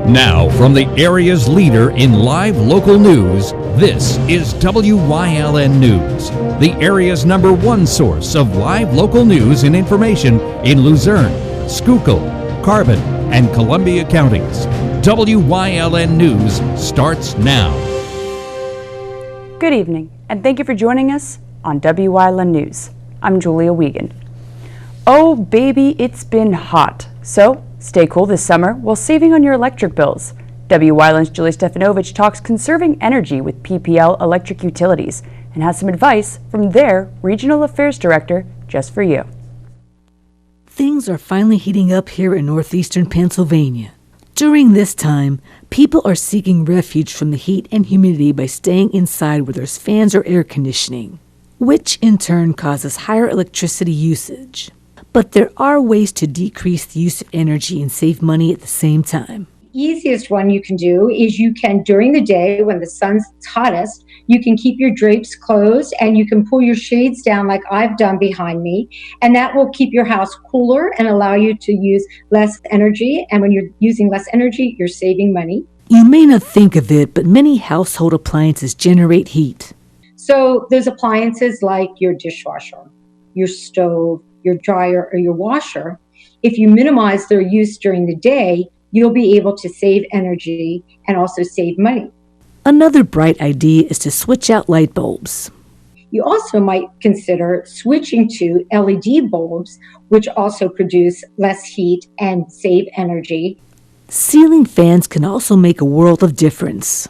Now, from the area's leader in live local news, this is WYLN News, the area's #1 source of live local news and information in Luzerne, Schuylkill, Carbon, and Columbia counties. WYLN News starts now. Good evening, and thank you for joining us on WYLN News. I'm Julia Wiegand. Oh baby, it's been hot. So stay cool this summer while saving on your electric bills. WYLN's Julie Stefanovich talks conserving energy with PPL Electric Utilities and has some advice from their Regional Affairs Director just for you. Things are finally heating up here in northeastern Pennsylvania. During this time, people are seeking refuge from the heat and humidity by staying inside where there's fans or air conditioning, which in turn causes higher electricity usage. But there are ways to decrease the use of energy and save money at the same time. Easiest one you can do is you can, during the day when the sun's hottest, you can keep your drapes closed and you can pull your shades down like I've done behind me, and that will keep your house cooler and allow you to use less energy. And when you're using less energy, you're saving money. You may not think of it, but many household appliances generate heat. So those appliances like your dishwasher, your stove, your dryer, or your washer, if you minimize their use during the day, you'll be able to save energy and also save money. Another bright idea is to switch out light bulbs. You also might consider switching to LED bulbs, which also produce less heat and save energy. Ceiling fans can also make a world of difference.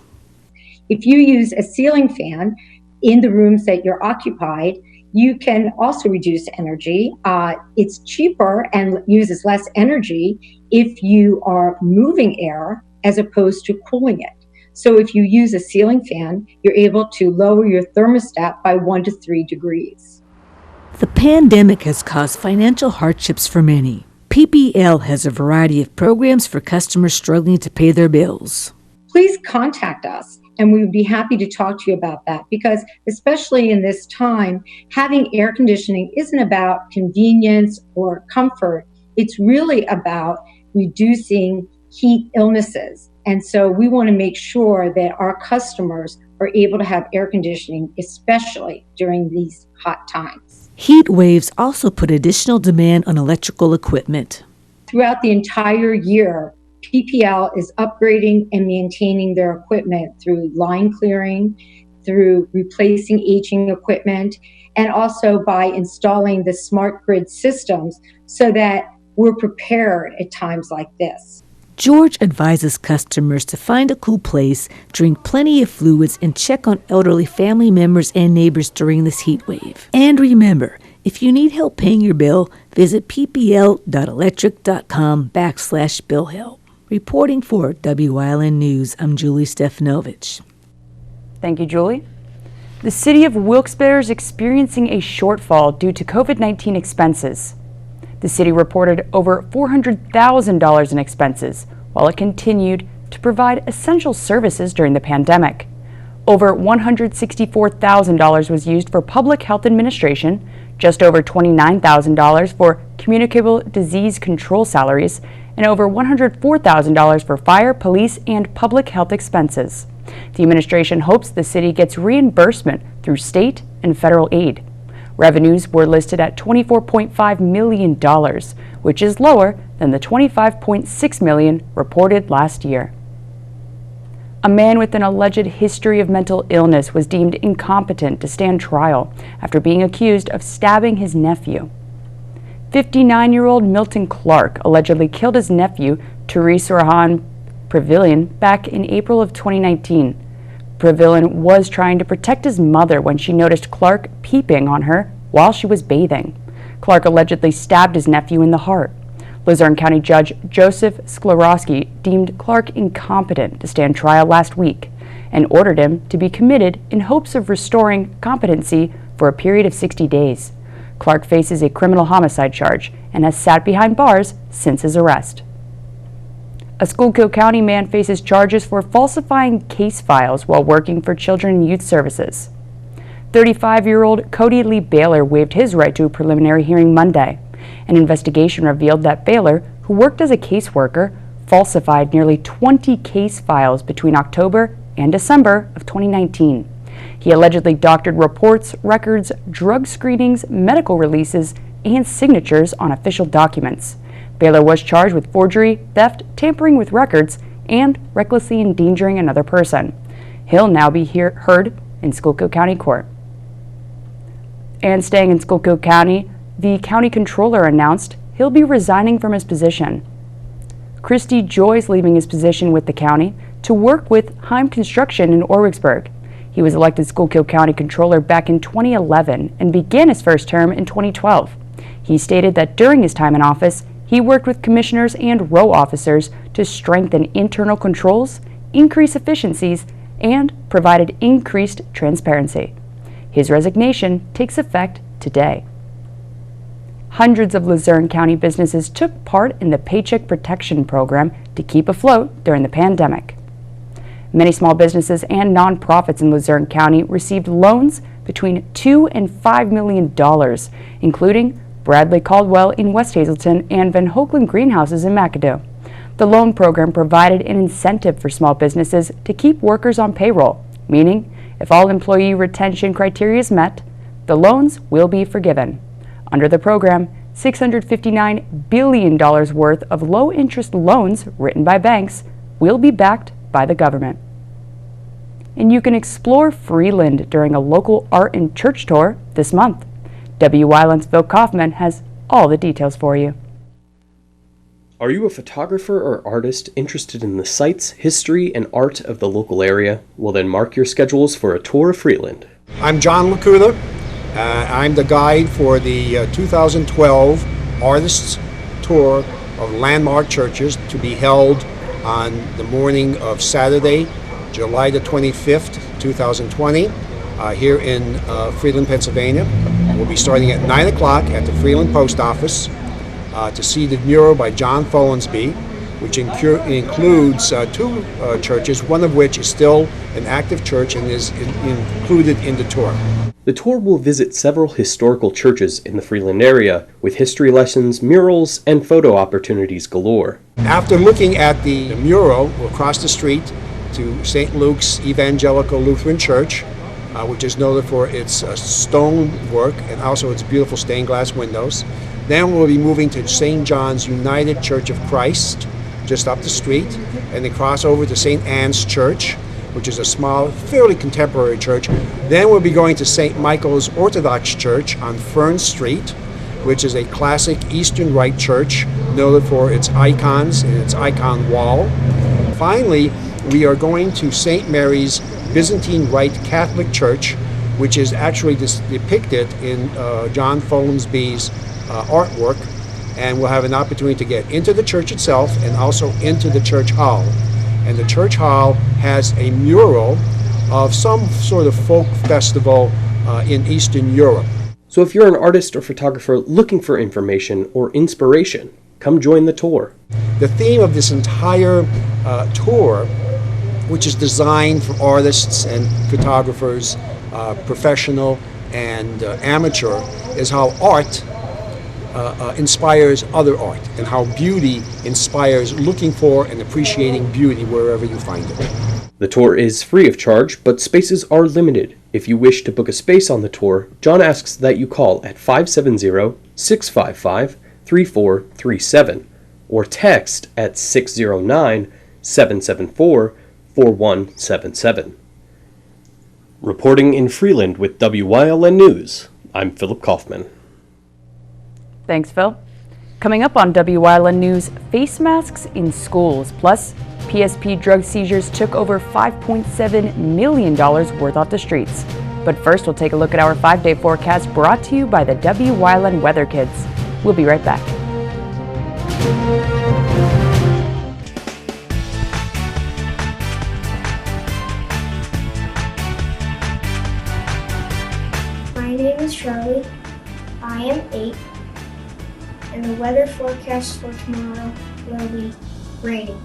If you use a ceiling fan in the rooms that you're occupied, you can also reduce energy. It's cheaper and uses less energy if you are moving air as opposed to cooling it. So if you use a ceiling fan, you're able to lower your thermostat by 1 to 3 degrees. The pandemic has caused financial hardships for many. PPL has a variety of programs for customers struggling to pay their bills. Please contact us, and we would be happy to talk to you about that, because especially in this time, having air conditioning isn't about convenience or comfort. It's really about reducing heat illnesses. And so we want to make sure that our customers are able to have air conditioning, especially during these hot times. Heat waves also put additional demand on electrical equipment. Throughout the entire year, PPL is upgrading and maintaining their equipment through line clearing, through replacing aging equipment, and also by installing the smart grid systems so that we're prepared at times like this. George advises customers to find a cool place, drink plenty of fluids, and check on elderly family members and neighbors during this heat wave. And remember, if you need help paying your bill, visit ppl.electric.com/billhelp. Reporting for WYLN News, I'm Julie Stefanovich. Thank you, Julie. The city of Wilkes-Barre is experiencing a shortfall due to COVID-19 expenses. The city reported over $400,000 in expenses, while it continued to provide essential services during the pandemic. Over $164,000 was used for public health administration, just over $29,000 for communicable disease control salaries, and over $104,000 for fire, police, and public health expenses. The administration hopes the city gets reimbursement through state and federal aid. Revenues were listed at $24.5 million, which is lower than the $25.6 million reported last year. A man with an alleged history of mental illness was deemed incompetent to stand trial after being accused of stabbing his nephew. 59-year-old Milton Clark allegedly killed his nephew, Therese Rohan Pavilion, back in April of 2019. Pavilion was trying to protect his mother when she noticed Clark peeping on her while she was bathing. Clark allegedly stabbed his nephew in the heart. Luzerne County Judge Joseph Sklarowski deemed Clark incompetent to stand trial last week and ordered him to be committed in hopes of restoring competency for a period of 60 days. Clark faces a criminal homicide charge and has sat behind bars since his arrest. A Schuylkill County man faces charges for falsifying case files while working for Children and Youth Services. 35-year-old Cody Lee Baylor waived his right to a preliminary hearing Monday. An investigation revealed that Baylor, who worked as a caseworker, falsified nearly 20 case files between October and December of 2019. He allegedly doctored reports, records, drug screenings, medical releases, and signatures on official documents. Baylor was charged with forgery, theft, tampering with records, and recklessly endangering another person. He'll now be heard in Schuylkill County Court. And staying in Schuylkill County, the county controller announced he'll be resigning from his position. Christy Joy's leaving his position with the county to work with Heim Construction in Orwigsburg. He was elected Schuylkill County Controller back in 2011 and began his first term in 2012. He stated that during his time in office, he worked with commissioners and row officers to strengthen internal controls, increase efficiencies, and provided increased transparency. His resignation takes effect today. Hundreds of Luzerne County businesses took part in the Paycheck Protection Program to keep afloat during the pandemic. Many small businesses and nonprofits in Luzerne County received loans between $2 and $5 million, including Bradley Caldwell in West Hazelton and Van Hoeklen Greenhouses in McAdoo. The loan program provided an incentive for small businesses to keep workers on payroll, meaning if all employee retention criteria is met, the loans will be forgiven. Under the program, $659 billion worth of low-interest loans written by banks will be backed by the government. And you can explore Freeland during a local art and church tour this month. Wyln's Phil Kaufman has all the details for you. Are you a photographer or artist interested in the sights, history, and art of the local area? Well, then mark your schedules for a tour of Freeland. I'm John Lacuda. I'm the guide for the 2012 Artists Tour of Landmark Churches to be held on the morning of Saturday, July the 25th, 2020, here in Freeland, Pennsylvania. We'll be starting at 9 o'clock at the Freeland Post Office to see the mural by John Follansbee, which includes two churches, one of which is still an active church and is included in the tour. The tour will visit several historical churches in the Freeland area with history lessons, murals, and photo opportunities galore. After looking at the mural, we'll cross the street to St. Luke's Evangelical Lutheran Church, which is noted for its stone work and also its beautiful stained glass windows. Then we'll be moving to St. John's United Church of Christ, just up the street, and then cross over to St. Anne's Church, which is a small, fairly contemporary church. Then we'll be going to St. Michael's Orthodox Church on Fern Street, which is a classic Eastern Rite church, noted for its icons and its icon wall. Finally, we are going to St. Mary's Byzantine Rite Catholic Church, which is actually depicted in John Follansbee's artwork, and we'll have an opportunity to get into the church itself and also into the church hall. And the church hall has a mural of some sort of folk festival in Eastern Europe. So if you're an artist or photographer looking for information or inspiration, come join the tour. The theme of this entire tour, which is designed for artists and photographers, professional and amateur, is how art inspires other art and how beauty inspires looking for and appreciating beauty wherever you find it. The tour is free of charge, but spaces are limited. If you wish to book a space on the tour, John asks that you call at 570-655-3437 or text at 609-774-4177. Reporting in Freeland with WYLN News, I'm Philip Kaufman. Thanks, Phil. Coming up on WYLN News, face masks in schools, plus PSP drug seizures took over $5.7 million worth off the streets. But first, we'll take a look at our 5-day forecast brought to you by the WYLN Weather Kids. We'll be right back. My name is Charlie. I am 8. And the weather forecast for tomorrow will be rainy.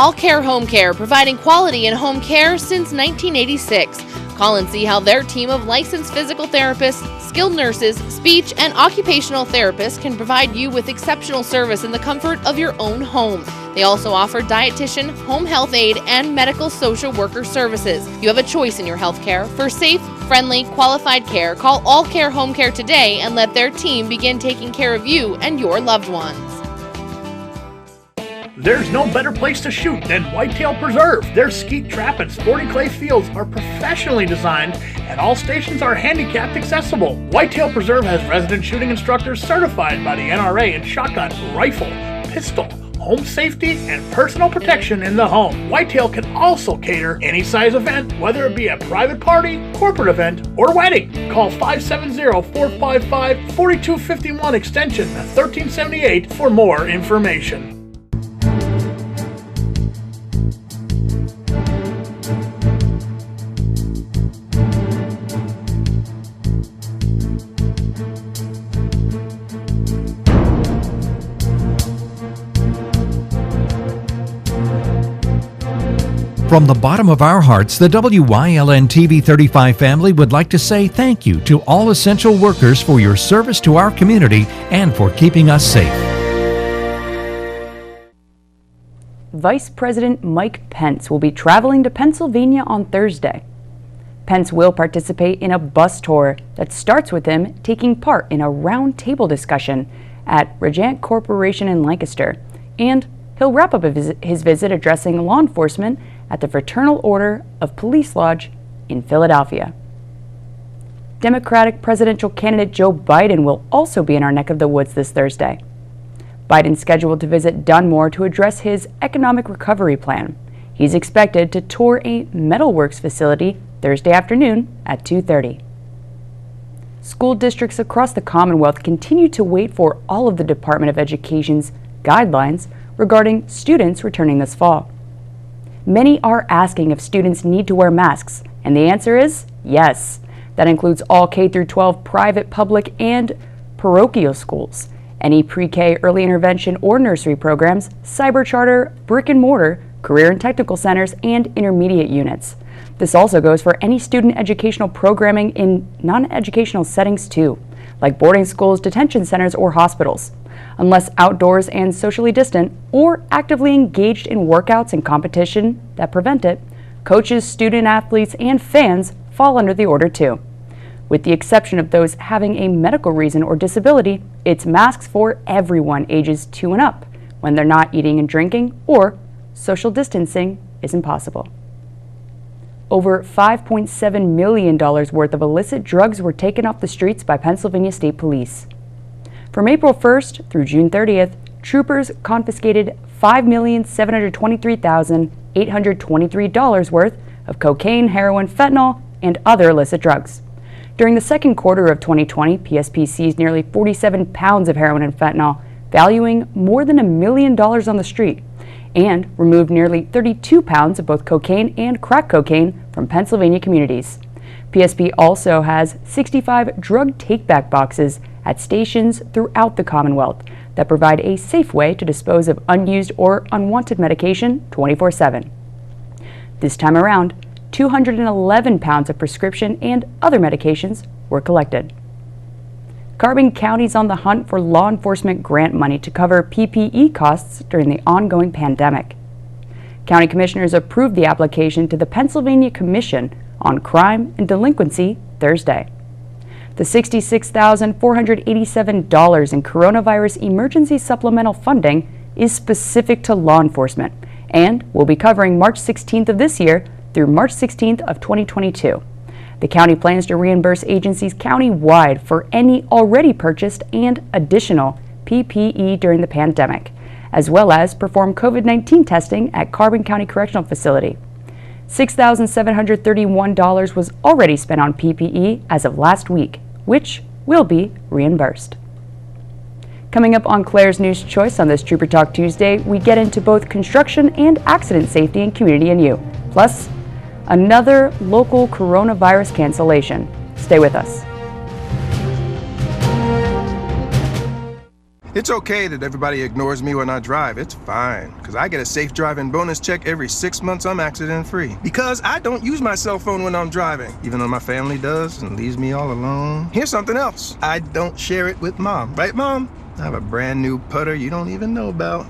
All Care Home Care, providing quality in home care since 1986. Call and see how their team of licensed physical therapists, skilled nurses, speech, and occupational therapists can provide you with exceptional service in the comfort of your own home. They also offer dietitian, home health aide, and medical social worker services. You have a choice in your health care. For safe, friendly, qualified care, call All Care Home Care today and let their team begin taking care of you and your loved ones. There's no better place to shoot than Whitetail Preserve. Their skeet trap and sporting clay fields are professionally designed and all stations are handicapped accessible. Whitetail Preserve has resident shooting instructors certified by the NRA in shotgun, rifle, pistol, home safety, and personal protection in the home. Whitetail can also cater any size event, whether it be a private party, corporate event, or wedding. Call 570-455-4251 extension 1378 for more information. From the bottom of our hearts, the WYLN TV 35 family would like to say thank you to all essential workers for your service to our community and for keeping us safe. Vice President Mike Pence will be traveling to Pennsylvania on Thursday. Pence will participate in a bus tour that starts with him taking part in a roundtable discussion at Regent Corporation in Lancaster, and he'll wrap up his visit addressing law enforcement at the Fraternal Order of Police Lodge in Philadelphia. Democratic presidential candidate Joe Biden will also be in our neck of the woods this Thursday. Biden's scheduled to visit Dunmore to address his economic recovery plan. He's expected to tour a metalworks facility Thursday afternoon at 2:30. School districts across the Commonwealth continue to wait for all of the Department of Education's guidelines regarding students returning this fall. Many are asking if students need to wear masks, and the answer is yes. That includes all K-12 private, public, and parochial schools, any pre-K early intervention or nursery programs, cyber charter, brick and mortar, career and technical centers, and intermediate units. This also goes for any student educational programming in non-educational settings too, like boarding schools, detention centers, or hospitals. Unless outdoors and socially distant, or actively engaged in workouts and competition that prevent it, coaches, student athletes, and fans fall under the order too. With the exception of those having a medical reason or disability, it's masks for everyone ages 2 and up when they're not eating and drinking or social distancing isn't possible. Over $5.7 million worth of illicit drugs were taken off the streets by Pennsylvania State Police. From April 1st through June 30th, troopers confiscated $5,723,823 worth of cocaine, heroin, fentanyl, and other illicit drugs. During the second quarter of 2020, PSP seized nearly 47 pounds of heroin and fentanyl, valuing more than $1 million on the street, and removed nearly 32 pounds of both cocaine and crack cocaine from Pennsylvania communities. PSP also has 65 drug take-back boxes at stations throughout the Commonwealth that provide a safe way to dispose of unused or unwanted medication 24/7. This time around, 211 pounds of prescription and other medications were collected. Carbon County's on the hunt for law enforcement grant money to cover PPE costs during the ongoing pandemic. County commissioners approved the application to the Pennsylvania Commission on Crime and Delinquency Thursday. The $66,487 in coronavirus emergency supplemental funding is specific to law enforcement and will be covering March 16th of this year through March 16th of 2022. The county plans to reimburse agencies county-wide for any already purchased and additional PPE during the pandemic, as well as perform COVID-19 testing at Carbon County Correctional Facility. $6,731 was already spent on PPE as of last week, which will be reimbursed. Coming up on Claire's News Choice on this Trooper Talk Tuesday, we get into both construction and accident safety in Community and You, plus another local coronavirus cancellation. Stay with us. It's okay that everybody ignores me when I drive. It's fine, because I get a safe driving bonus check every 6 months I'm accident-free. Because I don't use my cell phone when I'm driving, even though my family does and leaves me all alone. Here's something else. I don't share it with Mom. Right, Mom? I have a brand new putter you don't even know about.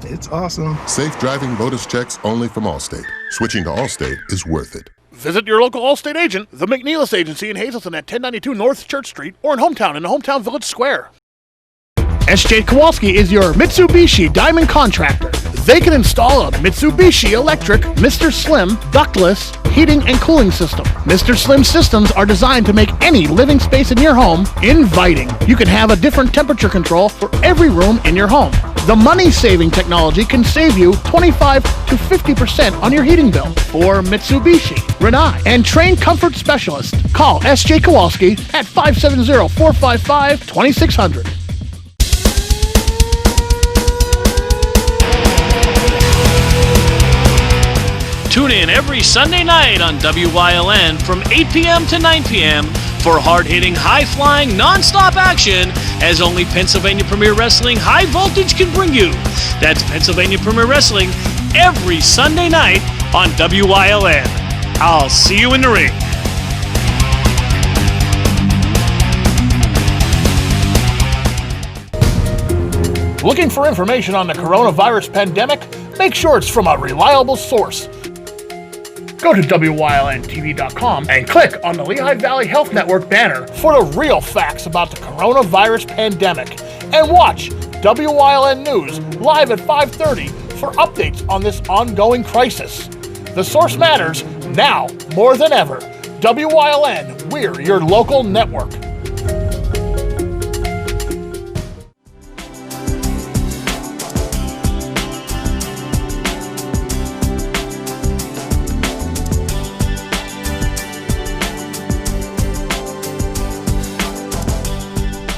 It's awesome. Safe driving bonus checks only from Allstate. Switching to Allstate is worth it. Visit your local Allstate agent, the McNeilis Agency in Hazleton at 1092 North Church Street, or in Hometown in the Hometown Village Square. S.J. Kowalski is your Mitsubishi Diamond Contractor. They can install a Mitsubishi electric Mr. Slim ductless heating and cooling system. Mr. Slim systems are designed to make any living space in your home inviting. You can have a different temperature control for every room in your home. The money-saving technology can save you 25 to 50% on your heating bill. For Mitsubishi, Rinnai, and trained comfort specialists, call S.J. Kowalski at 570-455-2600. Tune in every Sunday night on WYLN from 8 p.m. to 9 p.m. for hard-hitting, high-flying, non-stop action as only Pennsylvania Premier Wrestling High Voltage can bring you. That's Pennsylvania Premier Wrestling every Sunday night on WYLN. I'll see you in the ring. Looking for information on the coronavirus pandemic? Make sure it's from a reliable source. Go to WYLNTV.com and click on the Lehigh Valley Health Network banner for the real facts about the coronavirus pandemic. And watch WYLN News live at 5:30 for updates on this ongoing crisis. The source matters now more than ever. WYLN, we're your local network.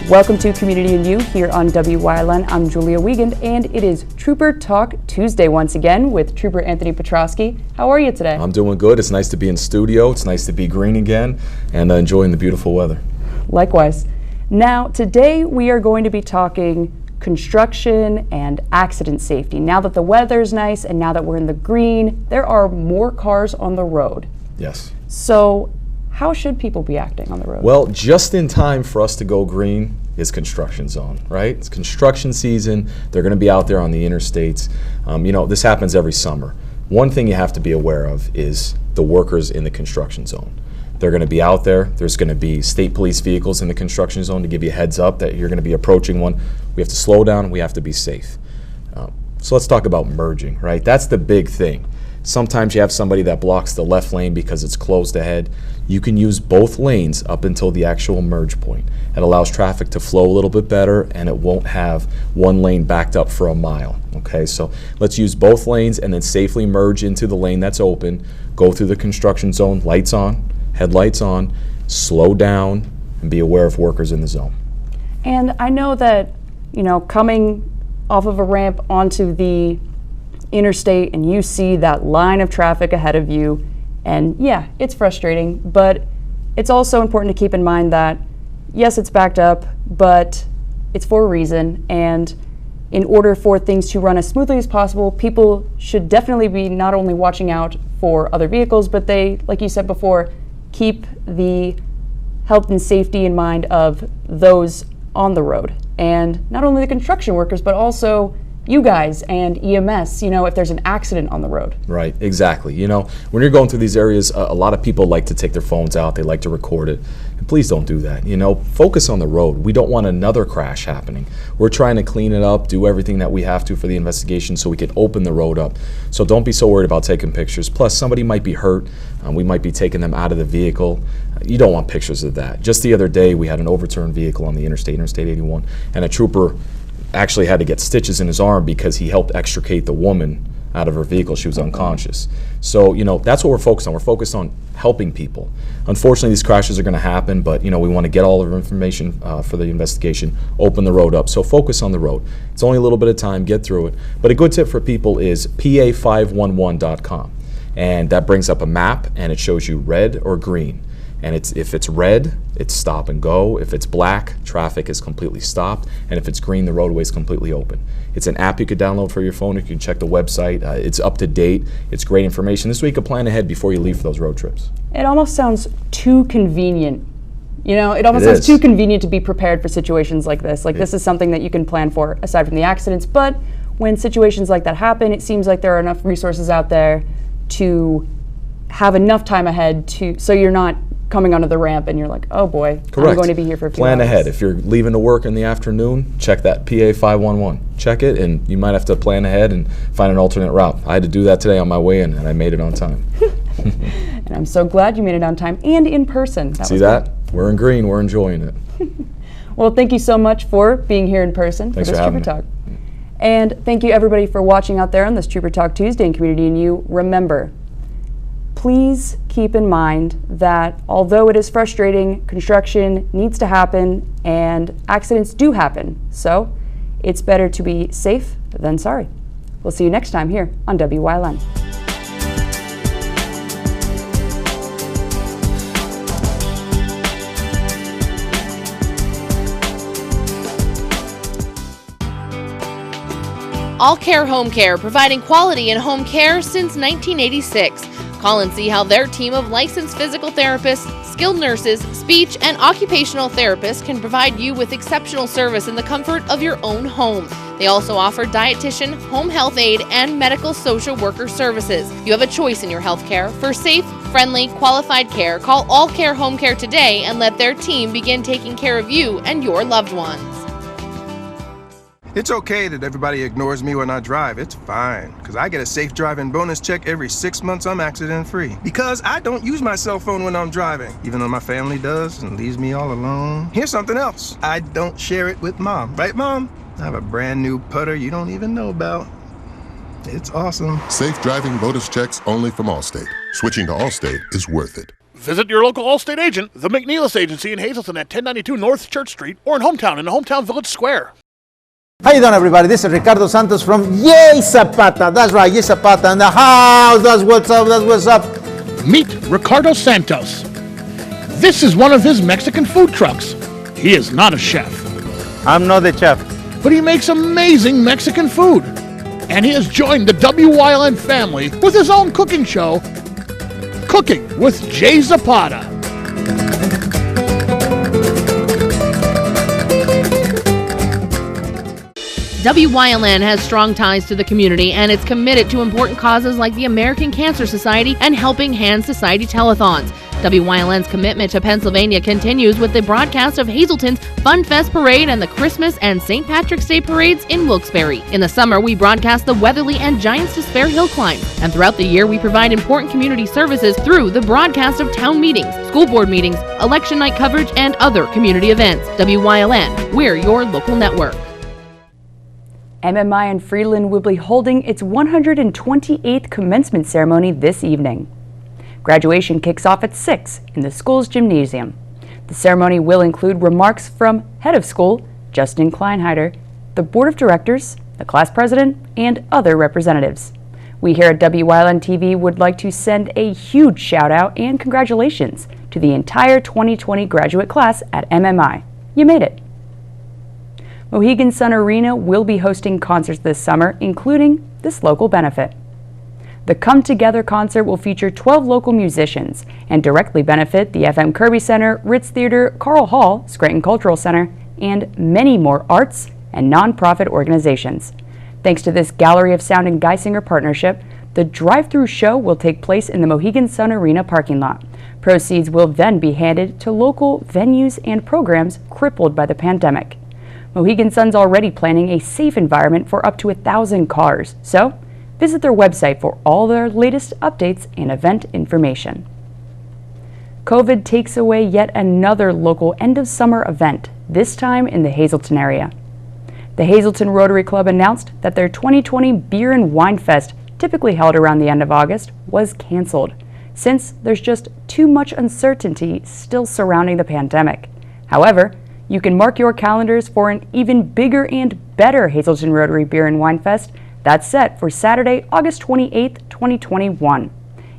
Welcome to Community and You here on WYLN. I'm Julia Wiegand, and it is Trooper Talk Tuesday once again with Trooper Anthony Petrosky. How are you today? I'm doing good. It's nice to be in studio. It's nice to be green again and enjoying the beautiful weather. Likewise. Now, today we are going to be talking construction and accident safety. Now that the weather's nice and now that we're in the green, there are more cars on the road. Yes. So, how should people be acting on the road? Well, just in time for us to go green is construction zone, right? It's construction season. They're going to be out there on the interstates. This happens every summer. One thing you have to be aware of is the workers in the construction zone. They're going to be out there. There's going to be state police vehicles in the construction zone to give you a heads up that you're going to be approaching one. We have to slow down. We have to be safe. So let's talk about merging, right? That's the big thing. Sometimes you have somebody that blocks the left lane because it's closed ahead. You can use both lanes up until the actual merge point. It allows traffic to flow a little bit better, and it won't have one lane backed up for a mile. Okay, so let's use both lanes and then safely merge into the lane that's open, go through the construction zone, lights on, headlights on, slow down, and be aware of workers in the zone. And I know that, coming off of a ramp onto the interstate and you see that line of traffic ahead of you, and yeah, it's frustrating, but it's also important to keep in mind that yes, it's backed up, but it's for a reason, and in order for things to run as smoothly as possible, people should definitely be not only watching out for other vehicles, but they, like you said before, keep the health and safety in mind of those on the road, and not only the construction workers, but also you guys and EMS, if there's an accident on the road. Right, exactly. When you're going through these areas, a lot of people like to take their phones out, they like to record it. And please don't do that. Focus on the road. We don't want another crash happening. We're trying to clean it up, do everything that we have to for the investigation so we can open the road up. So don't be so worried about taking pictures. Plus, somebody might be hurt. We might be taking them out of the vehicle. You don't want pictures of that. Just the other day, we had an overturned vehicle on the Interstate 81, and a trooper actually had to get stitches in his arm because he helped extricate the woman out of her vehicle. She was unconscious. So, that's what we're focused on. We're focused on helping people. Unfortunately, these crashes are going to happen, but, we want to get all of our information for the investigation, open the road up. So focus on the road. It's only a little bit of time, get through it. But a good tip for people is PA511.com. And that brings up a map, and it shows you red or green. And if it's red, it's stop and go. If it's black, traffic is completely stopped. And if it's green, the roadway is completely open. It's an app you could download for your phone. You can check the website. It's up to date. It's great information. This way you can plan ahead before you leave for those road trips. It almost sounds too convenient. You know, it almost sounds too convenient to be prepared for situations like this. Like, this is something that you can plan for aside from the accidents. But when situations like that happen, it seems like there are enough resources out there to have enough time ahead so you're not coming onto the ramp and you're like, oh boy, Correct. I'm going to be here for a few Plan hours. ahead. If you're leaving to work in the afternoon, check that PA 511. Check it, and you might have to plan ahead and find an alternate route. I had to do that today on my way in, and I made it on time. And I'm so glad you made it on time and in person. See that? Good. We're in green. We're enjoying it. Well, thank you so much for being here in person Thanks for this for having Trooper me. Talk. And thank you everybody for watching out there on this Trooper Talk Tuesday in Community and You. Remember, please keep in mind that although it is frustrating, construction needs to happen and accidents do happen. So it's better to be safe than sorry. We'll see you next time here on WYLN. All Care Home Care, providing quality in home care since 1986. Call and see how their team of licensed physical therapists, skilled nurses, speech, and occupational therapists can provide you with exceptional service in the comfort of your own home. They also offer dietitian, home health aide, and medical social worker services. You have a choice in your health care. For safe, friendly, qualified care, call All Care Home Care today and let their team begin taking care of you and your loved ones. It's okay that everybody ignores me when I drive. It's fine, because I get a safe driving bonus check every 6 months I'm accident-free. Because I don't use my cell phone when I'm driving, even though my family does and leaves me all alone. Here's something else. I don't share it with Mom. Right, Mom? I have a brand new putter you don't even know about. It's awesome. Safe driving bonus checks only from Allstate. Switching to Allstate is worth it. Visit your local Allstate agent, the McNeilis Agency in Hazleton at 1092 North Church Street, or in Hometown Hometown Village Square. How you doing, everybody? This is Ricardo Santos from Yay Zapata. That's right, Yay Zapata in the house. That's what's up, that's what's up. Meet Ricardo Santos. This is one of his Mexican food trucks. He is not a chef. I'm not the chef. But he makes amazing Mexican food. And he has joined the WYLN family with his own cooking show, Cooking with Jay Zapata. WYLN has strong ties to the community and is committed to important causes like the American Cancer Society and Helping Hands Society telethons. WYLN's commitment to Pennsylvania continues with the broadcast of Hazleton's Fun Fest Parade and the Christmas and St. Patrick's Day parades in Wilkes-Barre. In the summer, we broadcast the Weatherly and Giants to Spare Hill Climb. And throughout the year, we provide important community services through the broadcast of town meetings, school board meetings, election night coverage, and other community events. WYLN, we're your local network. MMI in Freeland will be holding its 128th commencement ceremony this evening. Graduation kicks off at 6 in the school's gymnasium. The ceremony will include remarks from head of school, Justin Kleinheider, the board of directors, the class president, and other representatives. We here at WYLN TV would like to send a huge shout out and congratulations to the entire 2020 graduate class at MMI. You made it. Mohegan Sun Arena will be hosting concerts this summer, including this local benefit. The Come Together concert will feature 12 local musicians and directly benefit the FM Kirby Center, Ritz Theater, Carl Hall, Scranton Cultural Center, and many more arts and nonprofit organizations. Thanks to this Gallery of Sound and Geisinger partnership, the drive-through show will take place in the Mohegan Sun Arena parking lot. Proceeds will then be handed to local venues and programs crippled by the pandemic. Mohegan Sun's already planning a safe environment for up to 1,000 cars, so visit their website for all their latest updates and event information. COVID takes away yet another local end-of-summer event, this time in the Hazleton area. The Hazleton Rotary Club announced that their 2020 Beer and Wine Fest, typically held around the end of August, was canceled, since there's just too much uncertainty still surrounding the pandemic. However, you can mark your calendars for an even bigger and better Hazleton Rotary Beer and Wine Fest that's set for Saturday, August 28th, 2021.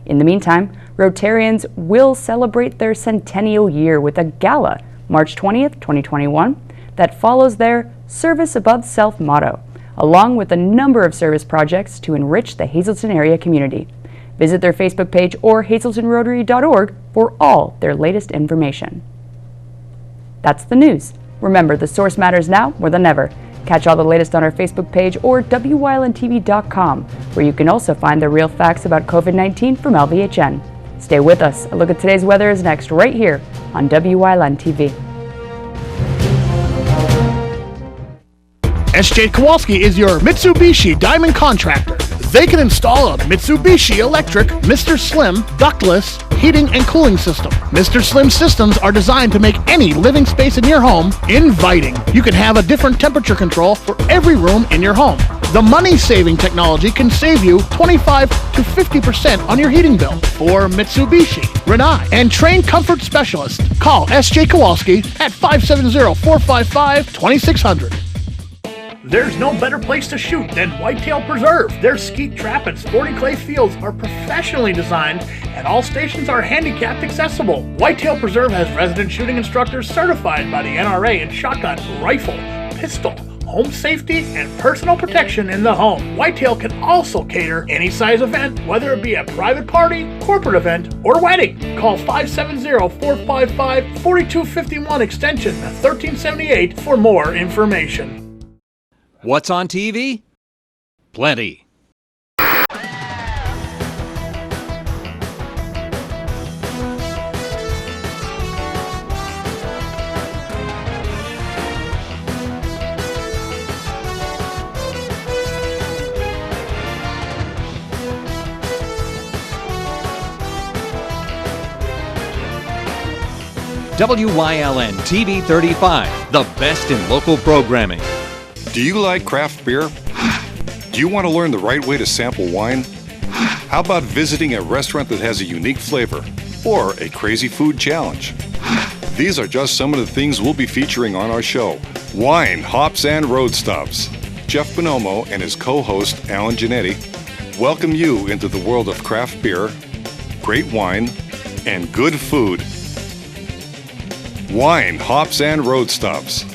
In the meantime, Rotarians will celebrate their centennial year with a gala, March 20th, 2021, that follows their Service Above Self motto, along with a number of service projects to enrich the Hazleton area community. Visit their Facebook page or hazletonrotary.org for all their latest information. That's the news. Remember, the source matters now more than ever. Catch all the latest on our Facebook page or WYLNTV.com, where you can also find the real facts about COVID-19 from LVHN. Stay with us. A look at today's weather is next, right here on WYLN TV. SJ Kowalski is your Mitsubishi Diamond Contractor. They can install a Mitsubishi electric Mr. Slim ductless heating and cooling system. Mr. Slim systems are designed to make any living space in your home inviting. You can have a different temperature control for every room in your home. The money-saving technology can save you 25 to 50% on your heating bill. For Mitsubishi, Rinnai, and trained comfort specialists, call SJ Kowalski at 570-455-2600. There's no better place to shoot than Whitetail Preserve. Their skeet trap and sporting clay fields are professionally designed and all stations are handicapped accessible. Whitetail Preserve has resident shooting instructors certified by the NRA in shotgun, rifle, pistol, home safety, and personal protection in the home. Whitetail can also cater any size event, whether it be a private party, corporate event, or wedding. Call 570-455-4251 extension 1378 for more information. What's on TV? Plenty. WYLN TV 35, the best in local programming. Do you like craft beer? Do you want to learn the right way to sample wine? How about visiting a restaurant that has a unique flavor or a crazy food challenge? These are just some of the things we'll be featuring on our show. Wine, Hops, and Road Stops. Jeff Bonomo and his co-host Alan Giannetti welcome you into the world of craft beer, great wine, and good food. Wine, Hops, and Road Stops.